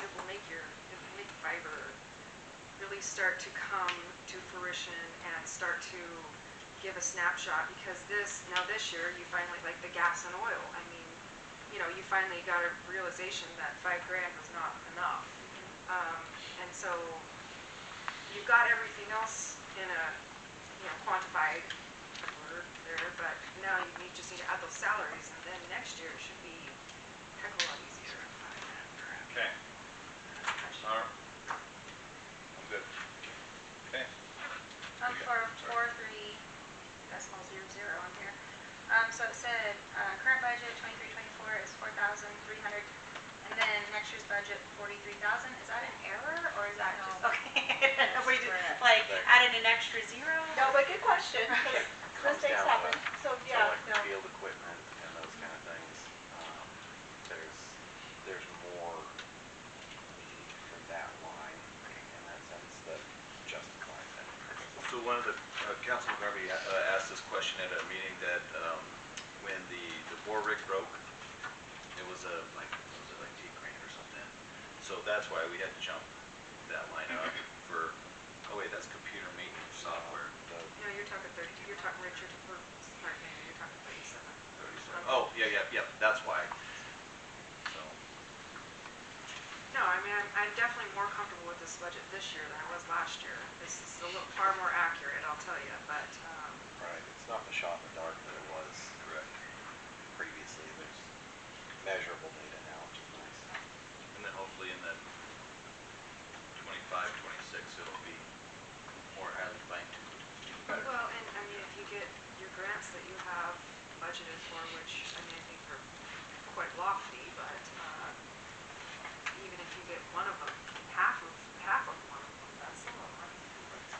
it will make fiber really start to come to fruition and start to give a snapshot, because this year you finally, like the gas and oil, I mean, you know, you finally got a realization that $5 grand was not enough. And so you've got everything else in a, you know, quantified word there, but now you just need to add those salaries, and then next year it should be a heck of a lot easier. Okay. All right. I'm good. Okay. For 4.3.00 on here. So it said current budget 23-24 is 4,300, and then next year's budget 43,000. Is that an error, or is that just okay? Nobody just like added an extra zero. No, but good question. Mistakes happen. So yeah, like field equipment and those kind of things. There's more need for that line in that sense that justifies that. So one of the Councilman Garvey asked this question at a meeting that when the bore rig broke, it was like 8 grand or something. So that's why we had to jump that line up for. Oh wait, that's computer maintenance software. No, you're talking 30. You're talking Richard. You're talking 37. 37. Oh yeah. That's why. So. No, I mean I'm definitely more comfortable with this budget this year than I was last year. This is a little far more accurate, I'll tell you. But right, it's not the shot in the dark that it was. Correct. Previously, there's measurable data now, which is nice. And then hopefully in the 25, 26, it'll be more highly fine-tuned. well, and I mean if you get your grants that you have budgeted for, which I mean I think are quite lofty, but even if you get one of them, half of one of them, that's a lot of money. So.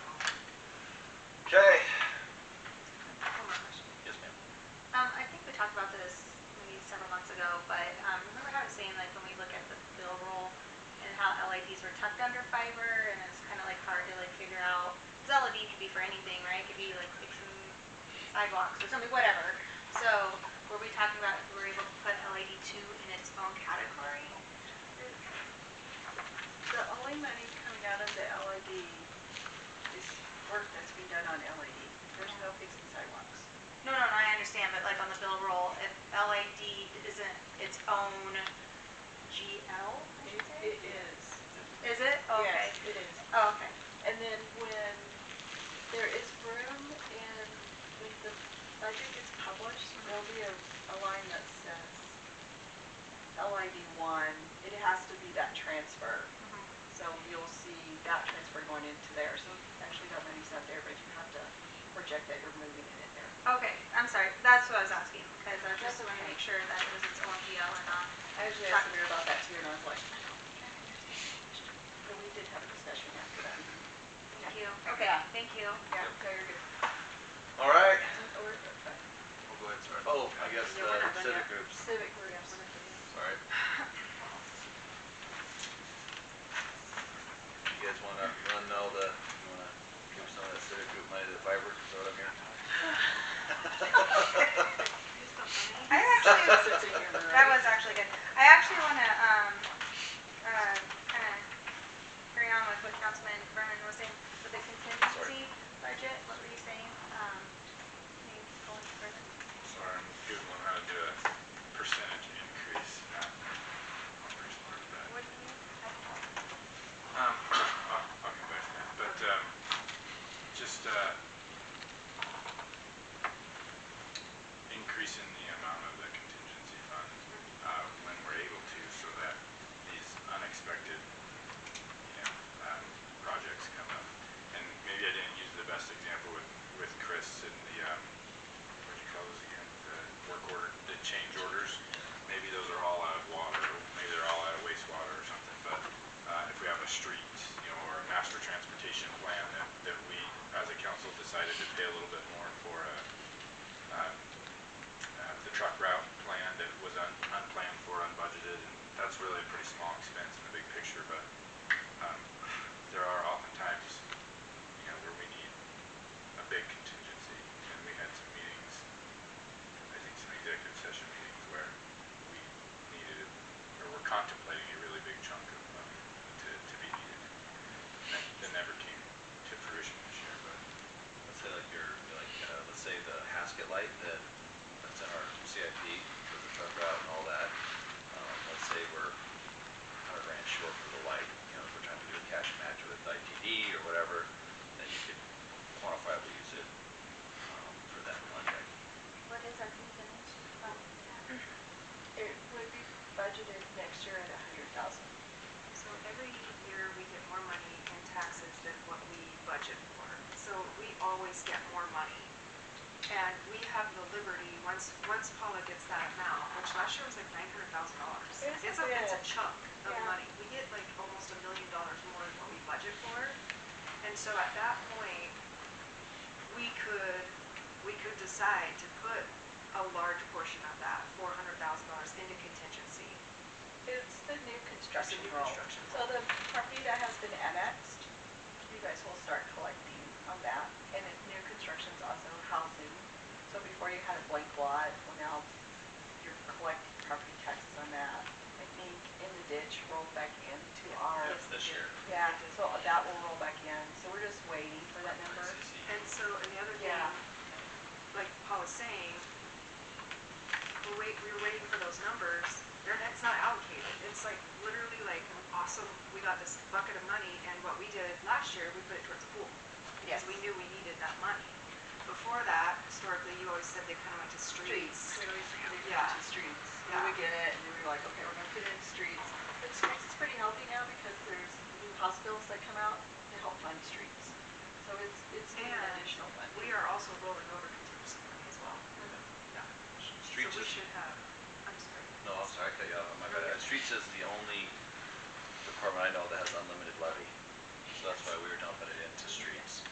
Okay. One more question. Yes, ma'am. I think we talked about this maybe several months ago, but remember how I was saying, like, when we look at the bill roll and how LIDs were tucked under fiber, and it's kind of like hard to like figure out, because LED could be for anything, right? It could be like fixing sidewalks or something, whatever. So were we talking about if we were able to put LED 2 in its own category? The only money coming out of the LED is work that's being done on LED. There's no fixing sidewalks. No, I understand, but like on the bill roll, if LED isn't its own GL, It is. Is it? Oh, okay. Yes, it is. Oh, okay. And then when there is room in, when the budget gets published, there'll be a line that says LID 1. It has to be that transfer. So you'll see that transfer going into there. So actually that money's not there, but you have to project that you're moving it in there. Okay, I'm sorry. That's what I was asking, because I just want to make sure that it was its own GL and not. I actually asked Amir about that too, and I was like, but we did have a discussion after that. Thank you. Okay, thank you. Yeah, no, you're good. All right. Or, We'll go ahead and start. Oh, I guess the civic groups. civic groups. Sorry. You guys want to you want to give some of that civic group money to the fiber? Is that what I'm hearing? I actually, that was actually good. I actually want to kind of carry on with what Councilman Berman was saying with the contingency budget. What were you saying? Maybe go on further. Sorry, I'm Googling how to do a percentage increase. I'll respond to that. What do you mean? I'll come back to that. But just increasing the amount of the contingency fund when we're able to, so that these unexpected, projects come up. And maybe I didn't use the best example with Chris and the what do you call those again? The work order, the change orders. Maybe those are all out of water. Maybe they're all out of wastewater or something. But if we have a street, or a master transportation plan that we, as a council, decided to pay a little bit more for the truck route plan that was unplanned for, unbudgeted, and that's really a pretty small expense in the big picture. But there are oftentimes, where we need a big contingency, and we had some meetings, I think some executive session meetings where we needed, or we're contemplating a really big chunk of money. streets get more money. And we have the liberty, once Paula gets that amount, which last year was like $900,000. It's a chunk of Yeah. money. We get like almost $1 million more than what we budget for. And so at that point, we could decide to put a large portion of that, $400,000, into contingency. It's the new construction It's a new roll. construction So the property that has been annexed, you guys will start collecting on that. And new construction's also housing. So before you had a blank lot, well now you're collecting property taxes on that. I think in the ditch rolled back into our, Yes, This year. yeah, so that will roll back in. So we're just waiting for that number. And so, and the other thing, Yeah. like Paul was saying, we were waiting for those numbers. It's not allocated. It's like literally like awesome. We got this bucket of money, and what we did last year, we put it towards the pool because we knew we needed that money. Before that, historically, you always said they kind of went to streets. We always put it Yeah. into streets. We Yeah. would get it and then we were like, okay, we're gonna put it in streets. But streets is pretty healthy now because there's new hospitals that come out to help fund streets. So it's getting And additional funding. we are also rolling over contingency money as well. Yeah. Streets So we is, should have. I'm sorry. no, I'm sorry, I cut you off, my bad. Streets is the only department I know that has unlimited levy. So that's why we were dumping it into streets.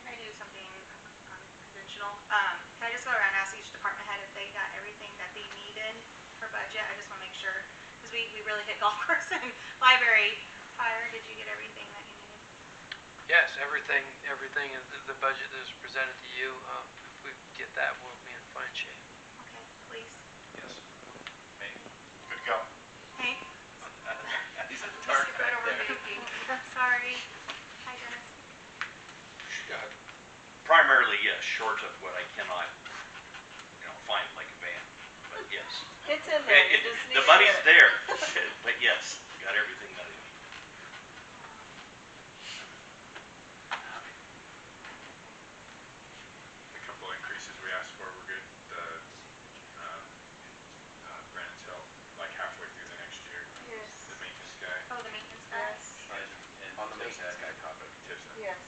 Can I do something unconventional? Can I just go around and ask each department head if they got everything that they needed for budget? I just want to make sure, because we really hit golf course and library. Fire, did you get everything that you needed? Yes, everything in the budget that was presented to you, if we get that, we'll be in fine shape. Okay, please. Yes. Me? Good to go. Hank? He's a You dark skipped back right over there. banking. I'm sorry. Hi, Dennis. Primarily, yes, short of what I cannot, find like a van, but yes. It's in there. You just need The money's it. there, but yes, got everything that I need. The couple increases we asked for were good. Brandon's help, like halfway through the next year. Yes. The maintenance guy, Oh, the maintenance guys? Yes. And On the there's maintenance that. guy topic, tips that. Yes.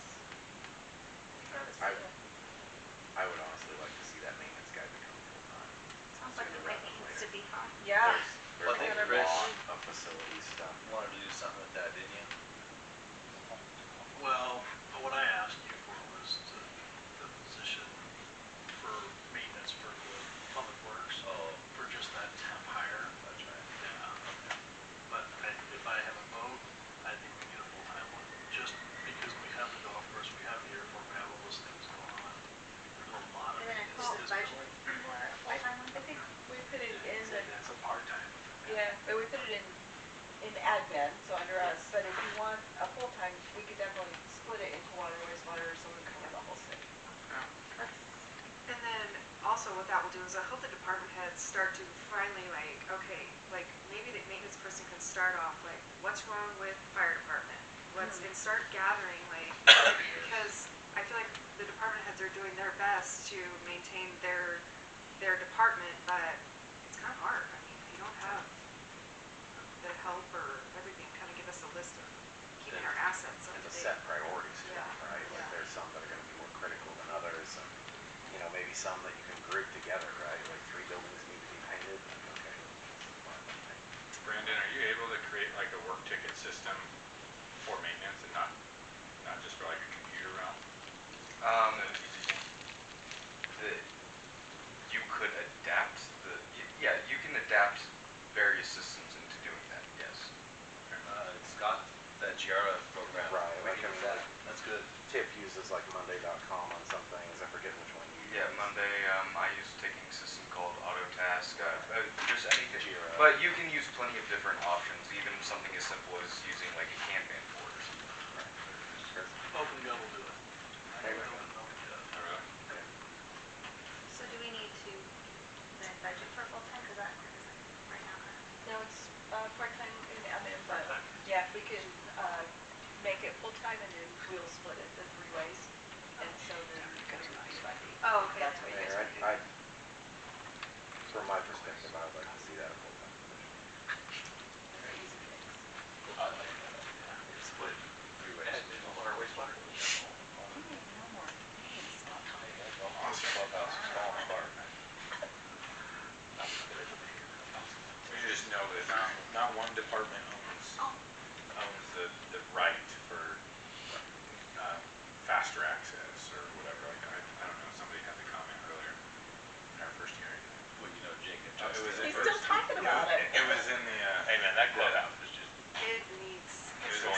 I would honestly like to see that maintenance guy become full-time. Sounds like it might need to be, huh? Yeah. Well, I think There's Chris a lot of facility stuff. wanted to do something with that, didn't you? Well, what I asked you for was the position for maintenance for the public works, Oh, for just that temp hire. that's right. Yeah. But if I have a vote, I think we need a full-time one, just because we have the golf course, we have the airport, we have all those things going on. There's a lot of And then I it called is budget building. for a full-time one. I think we put it in the, It's a part-time. yeah, but we put it in admin, so under us. But if you want a full-time, we could definitely split it into water, wastewater, so we cover the whole city. And then also what that will do is I hope the department heads start to finally like, okay, like maybe the maintenance person can start off like, what's wrong with fire department? And start gathering like, because I feel like the department heads are doing their best to maintain their department, but it's kind of hard. I mean, if you don't have the help or everything, kind of give us a list of keeping our assets up And to to date. set priorities too, Yeah. right? Like Yeah. there's some that are gonna be more critical than others, and, maybe some that you can group together, right? Like 3 buildings need to be painted, okay. Brandon, are you able to create like a work ticket system for maintenance and not just for like a computer realm? Is that an easy thing? You could adapt you can adapt various systems into doing that, yes. Scott, that Giara program. Right, we like, can use that. That's good. Tip uses like Monday.com on some things, I forget which one you use. Yeah, Monday, I use a ticketing system called Autotask, just anything. Jira. But you can use plenty of different options, even something as simple as using like a Kanban board or something. OpenGov will do it. There we go. Oh, really? So do we need to then budget for full-time, because that isn't right now kind of. No, it's part-time in admin, but Part-time. yeah, we can make it full-time and then we'll split it the 3 ways. And so then because we do funding. Oh, okay. That's what you guys Mayor, want to do. from my perspective, I would like to see that a full-time position. Very easy fix. I like that. Yeah. Split 3 ways. Water, wastewater? No more.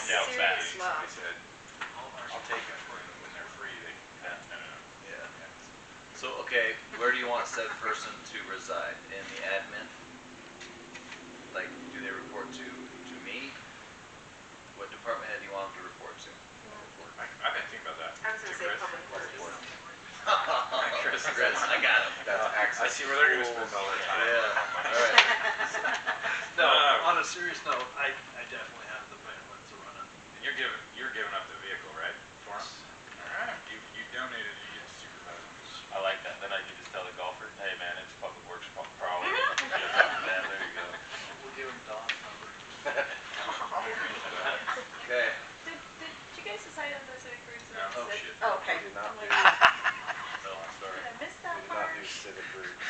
Yeah, it's bad. serious love. Somebody said, I'll take it when they're free, they can, no. Yeah. So, okay, where do you want said person to reside? In the admin? Like, do they report to me? What department head do you want them to report to? I've been thinking about that. I was To gonna say Chris. public works. Chris, I got him. That's I access. see where they're gonna spend all their time. Yeah, all right. No, No. on a serious note, I definitely have the bandwidth to run it. And you're giving up the vehicle, right, for us? Alright, you donated, you get to supervise them. I like that. Then I can just tell the golfer, hey man, it's public works problem. Yeah, there you go. We'll give them Don's number. Okay. Did you guys decide on the civic routes? No. Oh, shit. Oh, okay. We did not I'm do, like, No, I'm sorry. did I miss we that did not part? do civic groups.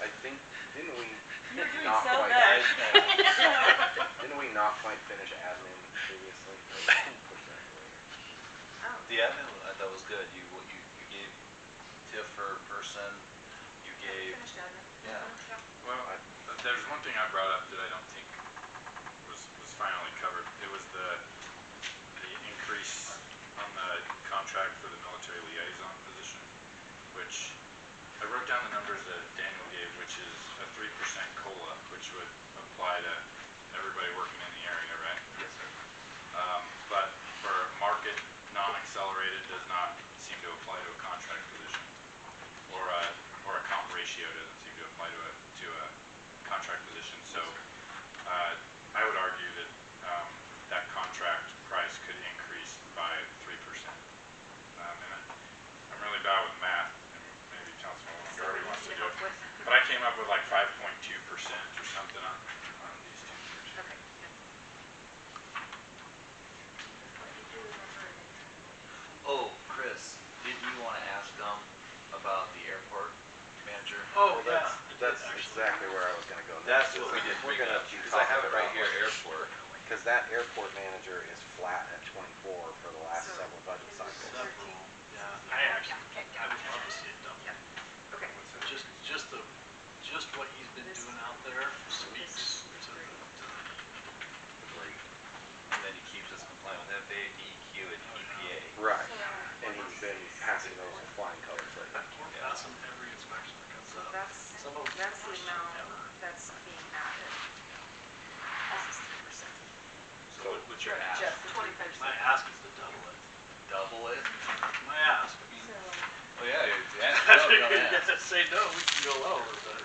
I think, didn't we You were doing not so quite, good. didn't we not quite finish admin previously? Or did we push that to later? Oh, The admin, I thought was good. You gave tip for person, you gave, finished admin. yeah. Well, there's one thing I brought up that I don't think was finally covered. It was the increase on the contract for the military liaison position, which I wrote down the numbers that Daniel gave, which is a 3% COLA, which would apply to everybody working in the area, right? Yes, sir. But for market non-accelerated does not seem to apply to a contract position, or a comp ratio doesn't seem to apply to a contract position. So I would argue that that contract price could increase by 3%. And I'm really bad with math, and maybe Councilman So what Garvey do you wants to need do help it. with? But I came up with like 5.2% or something on these two years. Okay, yeah. What did you remember that you had? Oh, Chris, didn't you want to ask them about the airport manager? Oh, Well, yeah. that's I did, actually. exactly where I was gonna go That's next. what is we didn't we're bring gonna up, be because I have it talking right about, here, like, airport. Cause that airport manager is flat at 24 for the last So, several budget cycles. Several, yeah, I actually, I would love to see it double. Yeah. Okay. Just what he's been doing out there speaks to the Great. And then he keeps us compliant with FAA, DEQ, and EPA. Right, and he's been passing those with flying colors lately. We're passing every inspection that comes So up. that's Some of the worse than amount ever. that's being added. This is 3%. So what's your ask? Just 25%. My ask is to double it. Double it? My ask, I mean. Oh, yeah, yeah. Say no, we can go lower, but.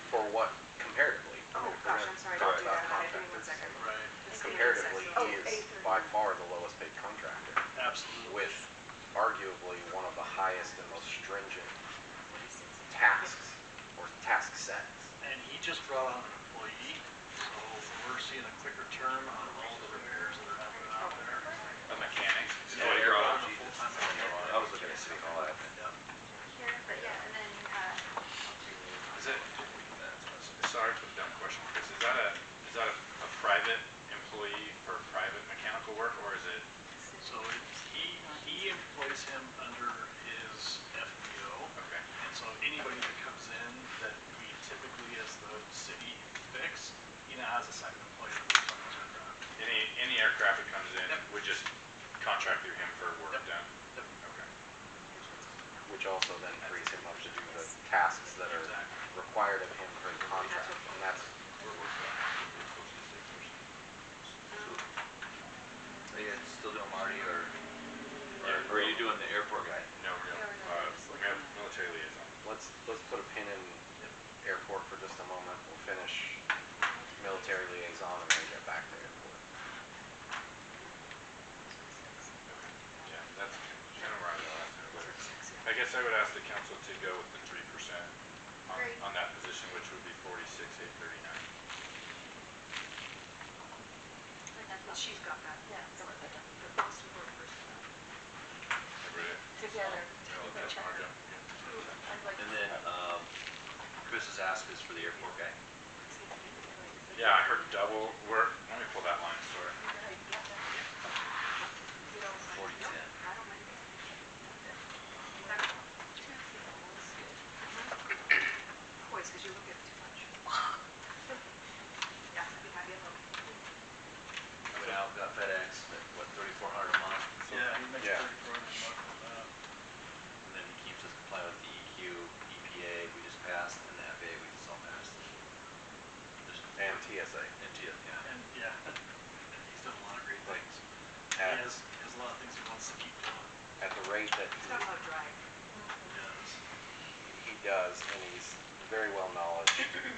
For what comparatively? Oh, if we're gosh, gonna I'm sorry, talk don't do about that. Give me one contractors, second. Right, Just give me one Comparatively, second. he is by far the lowest paid contractor, absolutely. with arguably one of the highest and most stringent tasks or task sets. And he just brought on an employee, so we're seeing a quicker turn on all the repairs that are happening out there. A mechanic. Is Yeah, what he you're brought on up. a full-time I employee. was looking at city hall admin. Yeah. Here, but yeah, and then, Is it, sorry for the dumb question, Chris, is that a private employee for private mechanical work, or is it? So he employs him under his FBO. Okay. And so anybody that comes in that we typically as the city fix, he now has a second employee that works on his aircraft. Any aircraft that comes in, Yep. we just contract through him for work Yep. done? Yep. Okay. Which also then frees him up to do the tasks that are Exactly. required of him per the contract, and that's, Are you still doing Marty, or are you doing the airport guy? No, military liaison. let's put a pin in airport for just a moment. We'll finish military liaison and then get back to airport. Yeah, that's kind of where I was at, but I guess I would ask the council to go with the 3% Great. on that position, which would be 46,839. Well, she's got that. yeah, The most important person. Everybody? together. No, that's Marjo. I'd like And to- then, Chris's ask is for the airport guy. Yeah, I heard double, let me pull that line, sorry. 4010. I don't mind. Boys, because you look at it too much. Yeah, I'd be happy alone. now got FedEx, at what, $3,400 a month? Yeah, he makes Yeah. 34 a month on that. And then he keeps us compliant with the EQ, EPA, we just passed, and the FAA, we just all passed. And TSA. And TSA, yeah. And yeah, he's done a lot of great Like, things. At, He has a lot of things he wants to keep doing. at the rate that He's got a lot of drive. He does. he does, and he's very well knowledge.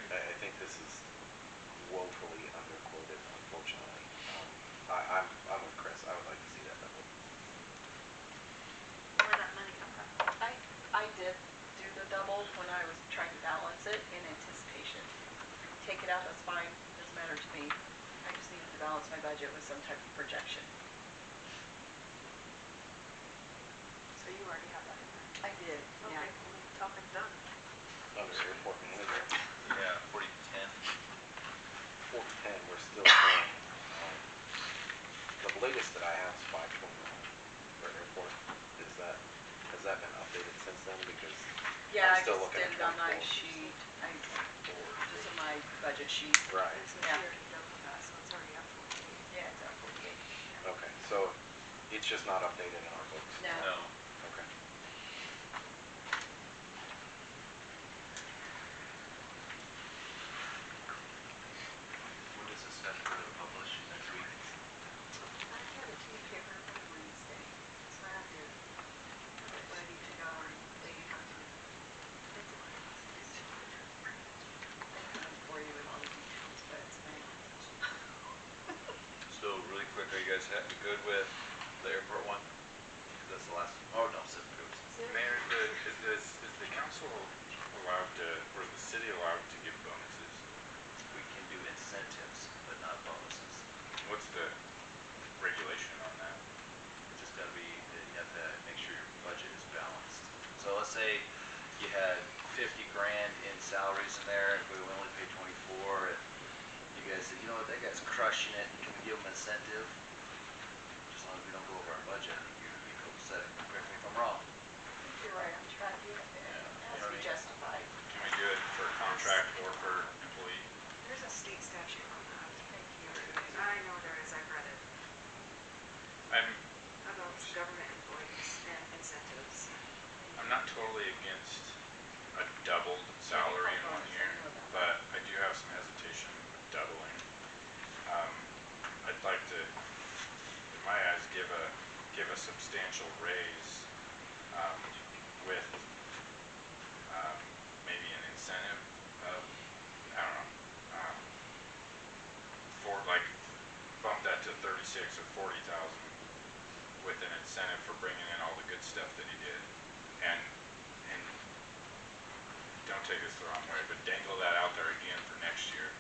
I think this is woefully underquoted, unfortunately. I'm with Chris. I would like to see that double. Where that money come from? I did do the double when I was trying to balance it in anticipation. Take it out, that's fine, doesn't matter to me. I just needed to balance my budget with some type of projection. So you already have that in there. I did, yeah. Okay, well, topic done. Under airport manager, Yeah, 4010. 4010, we're still paying, the latest that I have is 529 for airport. Has that been updated since then? Because Yeah, I'm I still just looking did at it on my 24. sheet, just on my budget sheet. Right, And so Yeah. you already doubled that, so it's already up 48. Yeah, it's at 48. okay, so it's just not updated in our books? No. No. Okay. When does this have to publish? Next week? I have a tea paper for Wednesday, so I have to have it ready to go, or they have to. I don't have for you with all the details, but it's fine. So really quick, are you guys good with the airport one? 'Cause that's the last, oh no, Civil Codes. Mayor, is the council allowed to, or is the city allowed to give bonuses? We can do incentives, but not bonuses. What's the regulation on that? It's just gotta be, you have to make sure your budget is balanced. So let's say you had 50 grand in salaries in there, and we only paid 24, and you guys said, you know what, that guy's crushing it, can we give him an incentive? As long as we don't go over our budget, I think you copacetic, correct me if I'm wrong. I think you're right on track, yeah. Yeah. It has to be justified. Can we do it for contract or for employee? There's a state statute on that. Thank you. I know there is, I've read it, I'm about government employees and incentives. I'm not totally against a doubled salary in 1 year, but I do have some hesitation with doubling. I'd like to, in my eyes, give a substantial raise with maybe an incentive of, I don't know, for like bump that to 36 or 40,000 with an incentive for bringing in all the good stuff that he did, and don't take this the wrong way, but dangle that out there again for next year.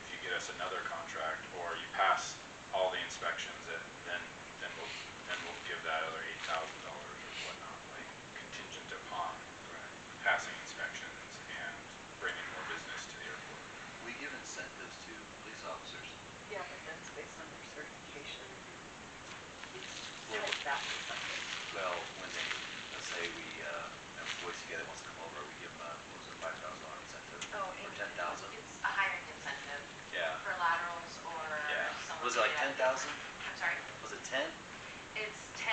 If you get us another contract, or you pass all the inspections, then we'll give that other $8,000 or whatnot, like contingent upon passing inspections and bringing more business to the airport. We give incentives to police officers. Yeah, but that's based on their certification. It's tied back to something. Well, when they, let's say we, employees together wants to come over, we give them a, what was it, $5,000 incentive? Oh, Or and 10,000? It's a hiring incentive Yeah, for laterals or yeah. someone. Was it like to get 10,000? I'm sorry, Was it 10? it's 10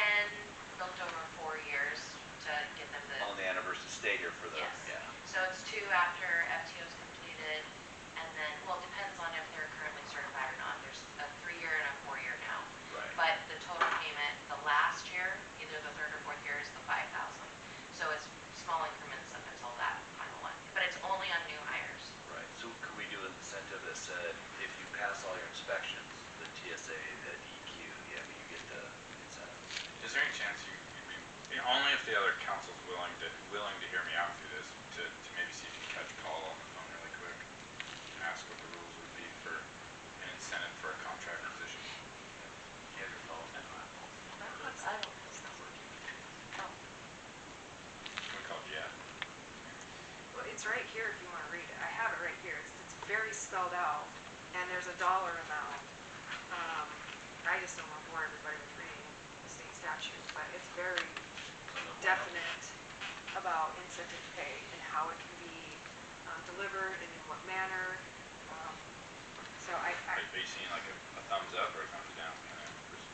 built over 4 years to get them to. On the anniversary, stay here for the, Yes. yeah. So it's 2 after FTO is completed, and then, well, it depends on if they're currently certified or not. There's a 3-year and a 4-year now. Right. But the total payment, the last year, either the 3rd or 4th year, is the 5,000. So it's small increments up until that final one. But it's only on new hires. Right, so could we do an incentive that said, if you pass all your inspections, the TSA, the EQ, yeah, you get the incentive? Is there any chance only if the other council's willing to hear me out through this, to maybe see if you can catch Paul on the phone really quick and ask what the rules would be for an incentive for a contract position? You have your phone? I don't, it's not working. Oh, We call Jeff. Well, it's right here if you want to read it. I have it right here. It's very spelled out, and there's a dollar amount. I just don't want to bore everybody with reading the state statute, but it's very definite about incentive pay and how it can be delivered and in what manner. So I are you seeing like a thumbs up or a thumbs down kind of?